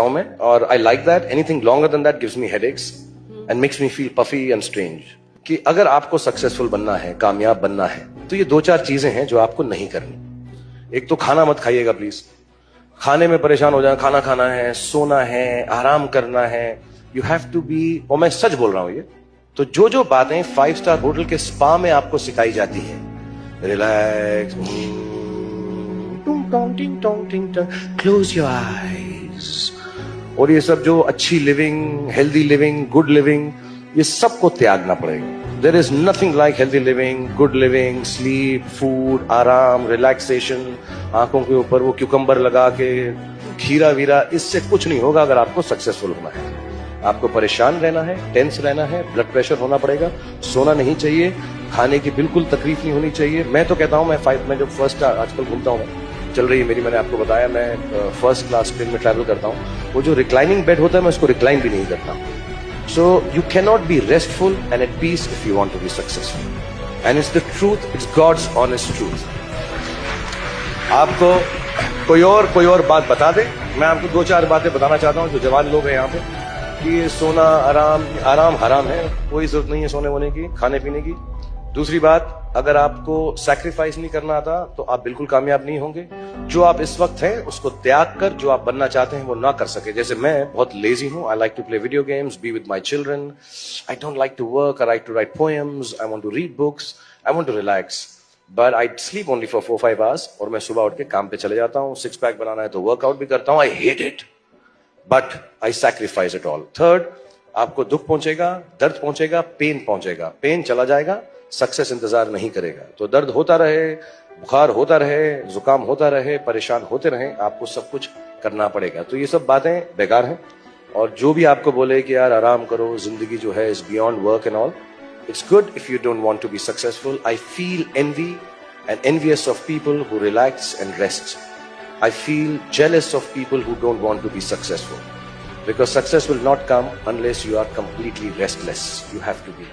हूं मैं, और I like that. Anything longer than that gives me headaches and makes me feel puffy and strange. कि अगर आपको सक्सेसफुल बनना है, कामयाब बनना है, तो ये 2-4 चीजें हैं जो आपको नहीं करनी. एक तो खाना मत खाइएगा प्लीज. खाने में परेशान हो जाए. खाना खाना है, सोना है, आराम करना है. यू हैव टू बी, और मैं सच बोल रहा हूं ये, तो जो जो बातें 5 स्टार होटल के स्पा में आपको सिखाई जाती है, रिलैक्स, क्लोज योर आईज, और ये सब जो अच्छी living, healthy living, good living, ये सबको त्यागना पड़ेगा. There is nothing like healthy living, good living, sleep, food, आराम, रिलैक्सेशन, आंखों के ऊपर वो क्यूकम्बर लगा के खीरा वीरा. इससे कुछ नहीं होगा अगर आपको सक्सेसफुल होना है. आपको परेशान रहना है, टेंस रहना है, ब्लड प्रेशर होना पड़ेगा, सोना नहीं चाहिए, खाने की बिल्कुल तकलीफ नहीं होनी चाहिए. मैं तो कहता हूं, मैं जो फर्स्ट आजकल घूमता हूं, चल रही है मेरी, मैंने आपको बताया, मैं फर्स्ट क्लास ट्रेन में ट्रैवल करता हूं. वो जो रिक्लाइनिंग बेड होता है, मैं उसको रिक्लाइन भी नहीं करता. So you can not be restful and at peace if you want to be successful. And it's the truth, it's god's honest truth. आपको कोई और बात बता दे. मैं आपको 2-4 बातें बताना चाहता हूं जो जवान लोग हैं यहाँ पे, कि ये सोना, आराम हराम है. कोई जरूरत नहीं है सोने वोने की, खाने पीने की. दूसरी बात, अगर आपको सैक्रिफाइस नहीं करना आता तो आप बिल्कुल कामयाब नहीं होंगे. जो आप इस वक्त हैं उसको त्याग कर जो आप बनना चाहते हैं वो ना कर सके. जैसे मैं बहुत लेजी हूं. I like to play video games, be with my children. I don't like to work. I like to write poems. I want to read books. I want to relax. But I sleep only for 4-5 hours, और मैं सुबह उठ के काम पे चले जाता हूँ. 6 पैक बनाना है तो वर्कआउट भी करता हूँ. I hate it, but I sacrifice it all. Third, आपको दुख पहुंचेगा, दर्द पहुंचेगा, पेन पहुंचेगा. पेन चला जाएगा, सक्सेस इंतजार नहीं करेगा. तो दर्द होता रहे, बुखार होता रहे, जुकाम होता रहे, परेशान होते रहे, आपको सब कुछ करना पड़ेगा. तो ये सब बातें बेकार हैं. और जो भी आपको बोले कि यार आराम करो, जिंदगी जो है is beyond work and all, it's good if you don't want to be successful. I feel envy and envious of people who relax and rest. I feel jealous of people who don't want to be successful, because success will not come unless you are completely restless. You have to be.